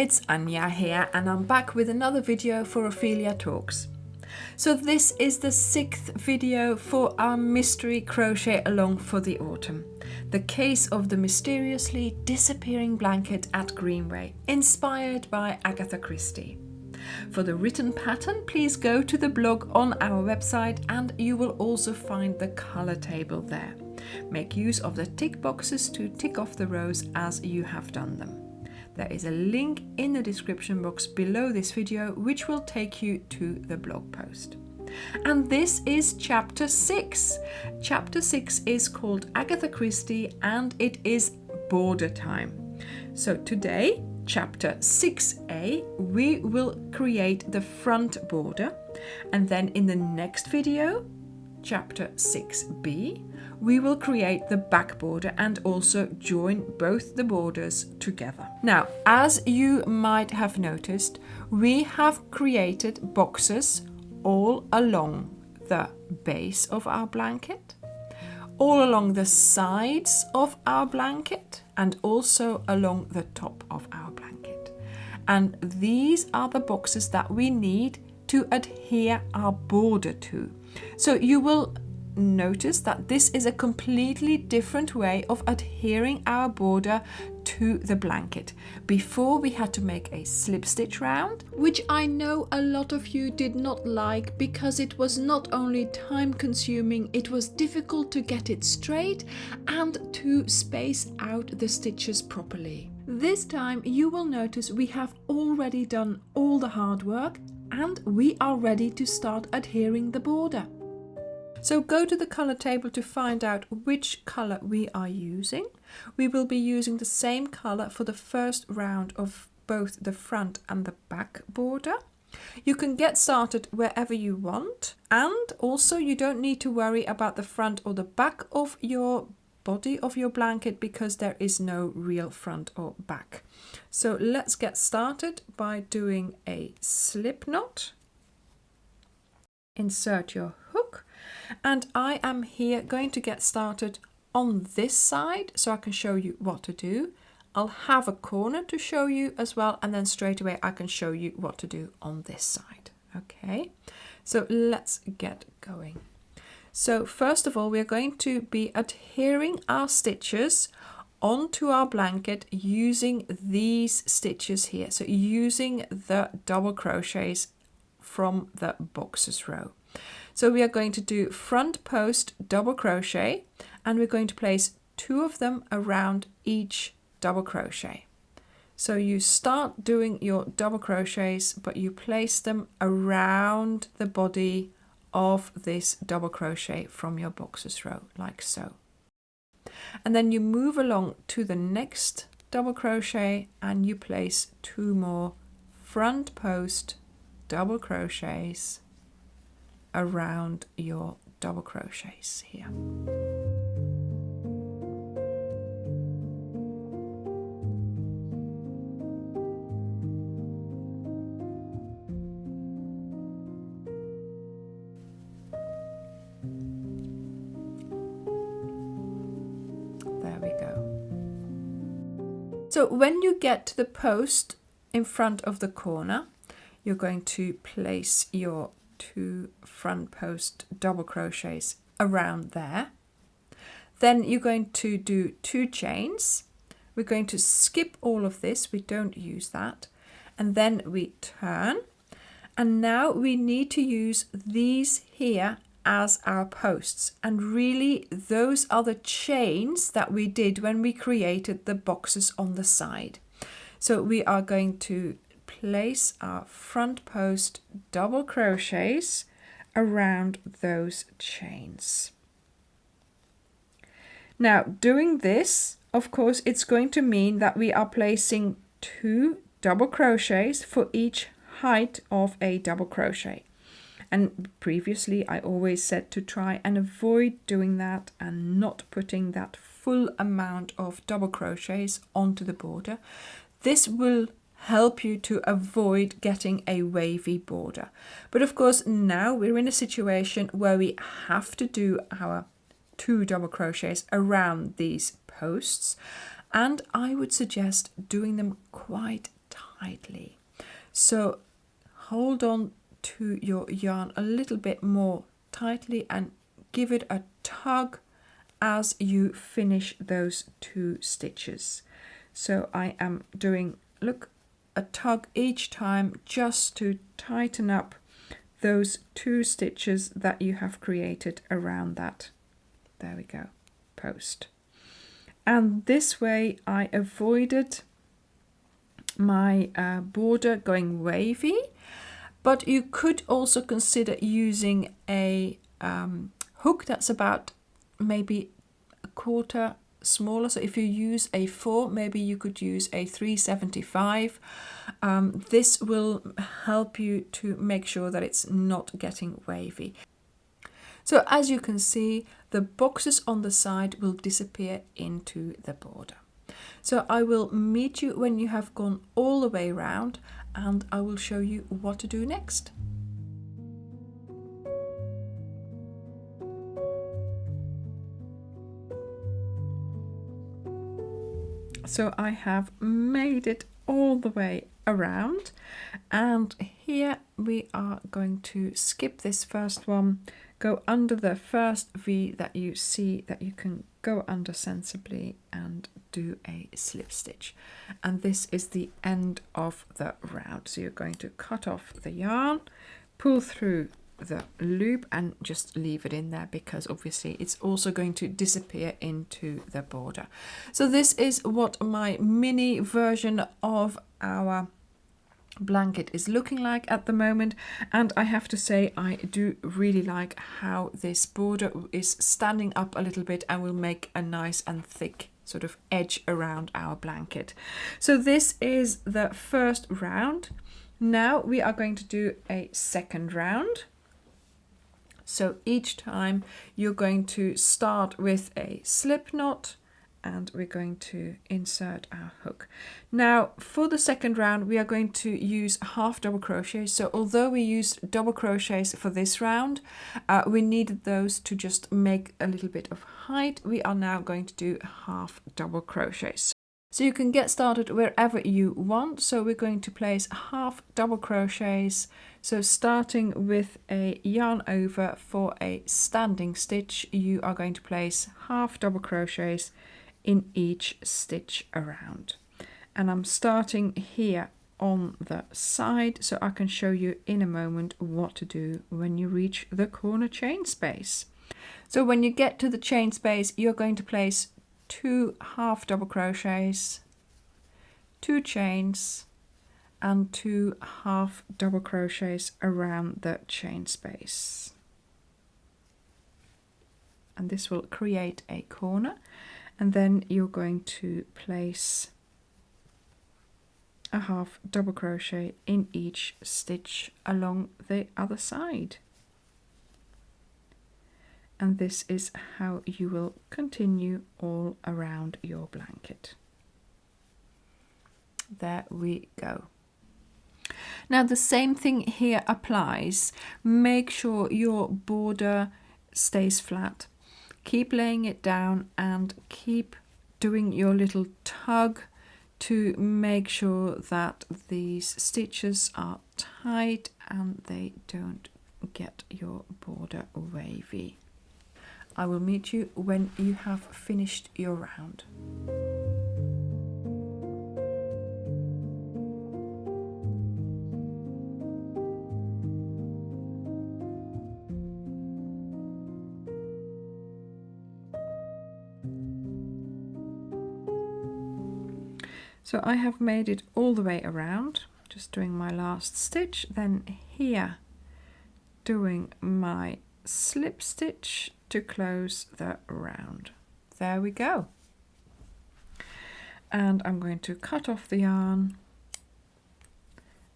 it's Anya here and I'm back with another video for Ophelia Talks. So this is the 6th video for our Mystery Crochet Along for the autumn. The case of the mysteriously disappearing blanket at Greenway, inspired by Agatha Christie. For the written pattern, please go to the blog on our website and you will also find the colour table there. Make use of the tick boxes to tick off the rows as you have done them. There is a link in the description box below this video which will take you to the blog post. And this is chapter 6. Chapter 6 is called Agatha Christie and it is border time. So today, chapter 6a, we will create the front border, and then in the next video, chapter 6b, we will create the back border and also join both the borders together. Now, as you might have noticed, we have created boxes all along the base of our blanket, all along the sides of our blanket, and also along the top of our blanket. And these are the boxes that we need to adhere our border to. So you will notice that this is a completely different way of adhering our border to the blanket. Before we had to make a slip stitch round, which I know a lot of you did not like because it was not only time consuming, it was difficult to get it straight and to space out the stitches properly. This time you will notice we have already done all the hard work and we are ready to start adhering the border. So go to the colour table to find out which colour we are using. We will be using the same colour for the first round of both the front and the back border. You can get started wherever you want, and also you don't need to worry about the front or the back of your body of your blanket because there is no real front or back. So let's get started by doing a slip knot. Insert your hook. And I am here going to get started on this side so I can show you what to do. I'll have a corner to show you as well, and then straight away I can show you what to do on this side. Okay, so let's get going. So first of all, we are going to be adhering our stitches onto our blanket using these stitches here. So using the double crochets from the boxes row. So we are going to do front post double crochet, and we're going to place 2 of them around each double crochet. So you start doing your double crochets, but you place them around the body of this double crochet from your boxes row, like so. And then you move along to the next double crochet and you place 2 more front post double crochets around your double crochets here. There we go. So when you get to the post in front of the corner, you're going to place your 2 front post double crochets around there. Then you're going to do 2 chains. We're going to skip all of this, we don't use that, and then we turn, and now we need to use these here as our posts, and really those are the chains that we did when we created the boxes on the side. So we are going to place our front post double crochets around those chains. Now doing this, of course, it's going to mean that we are placing 2 double crochets for each height of a double crochet. And previously I always said to try and avoid doing that and not putting that full amount of double crochets onto the border. This will help you to avoid getting a wavy border. But of course now we're in a situation where we have to do our 2 double crochets around these posts, and I would suggest doing them quite tightly. So hold on to your yarn a little bit more tightly and give it a tug as you finish those 2 stitches. So I am doing, look, a tug each time just to tighten up those 2 stitches that you have created around that, there we go, post. And this way I avoided my border going wavy, but you could also consider using a hook that's about maybe a quarter smaller. So if you use a 4, maybe you could use a 375. This will help you to make sure that it's not getting wavy. So as you can see, the boxes on the side will disappear into the border. So I will meet you when you have gone all the way around, and I will show you what to do next. So I have made it all the way around, and here we are going to skip this first one, go under the first V that you see that you can go under sensibly, and do a slip stitch. And this is the end of the round. So you're going to cut off the yarn, pull through the loop and just leave it in there, because obviously it's also going to disappear into the border. So this is what my mini version of our blanket is looking like at the moment, and I have to say I do really like how this border is standing up a little bit and will make a nice and thick sort of edge around our blanket. So this is the first round. Now we are going to do a second round. So each time you're going to start with a slip knot, and we're going to insert our hook. Now for the second round we are going to use half double crochets. So although we used double crochets for this round, we needed those to just make a little bit of height. We are now going to do half double crochets. So you can get started wherever you want. So we're going to place half double crochets. So starting with a yarn over for a standing stitch, you are going to place half double crochets in each stitch around. And I'm starting here on the side, so I can show you in a moment what to do when you reach the corner chain space. So when you get to the chain space, you're going to place 2 half double crochets, 2 chains, and 2 half double crochets around the chain space. And this will create a corner. And then you're going to place a half double crochet in each stitch along the other side. And this is how you will continue all around your blanket. There we go. Now the same thing here applies. Make sure your border stays flat. Keep laying it down and keep doing your little tug to make sure that these stitches are tight and they don't get your border wavy. I will meet you when you have finished your round. So I have made it all the way around, just doing my last stitch, then here doing my slip stitch to close the round. There we go. And I'm going to cut off the yarn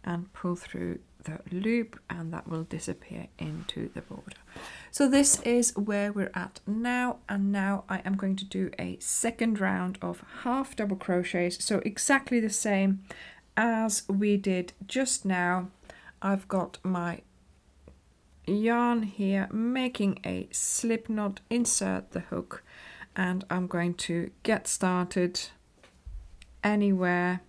and pull through the loop, and that will disappear into the border. So this is where we're at now, and now I am going to do a second round of half double crochets, so exactly the same as we did just now. I've got my yarn here, making a slip knot, insert the hook, and I'm going to get started anywhere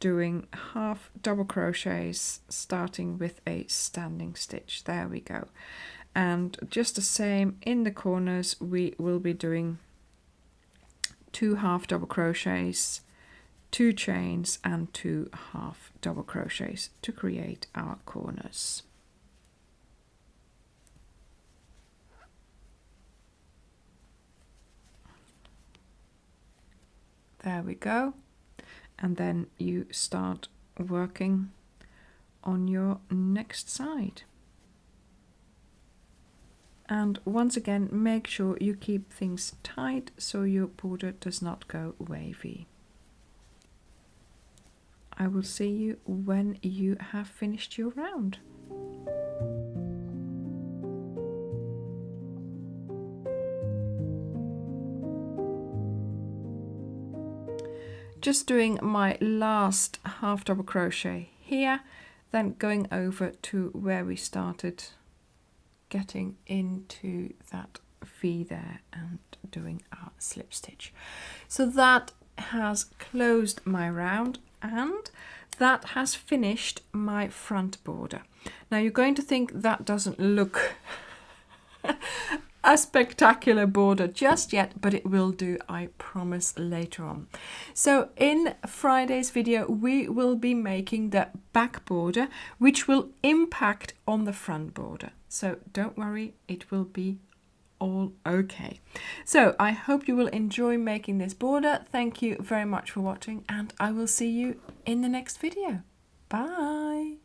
doing half double crochets starting with a standing stitch. There we go. And just the same in the corners, we will be doing 2 half double crochets, 2 chains and 2 half double crochets to create our corners. There we go. And then you start working on your next side. And once again, make sure you keep things tight so your border does not go wavy. I will see you when you have finished your round. Just doing my last half double crochet here, then going over to where we started, getting into that V there and doing our slip stitch. So that has closed my round and that has finished my front border. Now you're going to think that doesn't look a spectacular border just yet, but it will do, I promise, later on. So in Friday's video we will be making the back border, which will impact on the front border. So don't worry, it will be all okay. So I hope you will enjoy making this border. Thank you very much for watching and I will see you in the next video. Bye!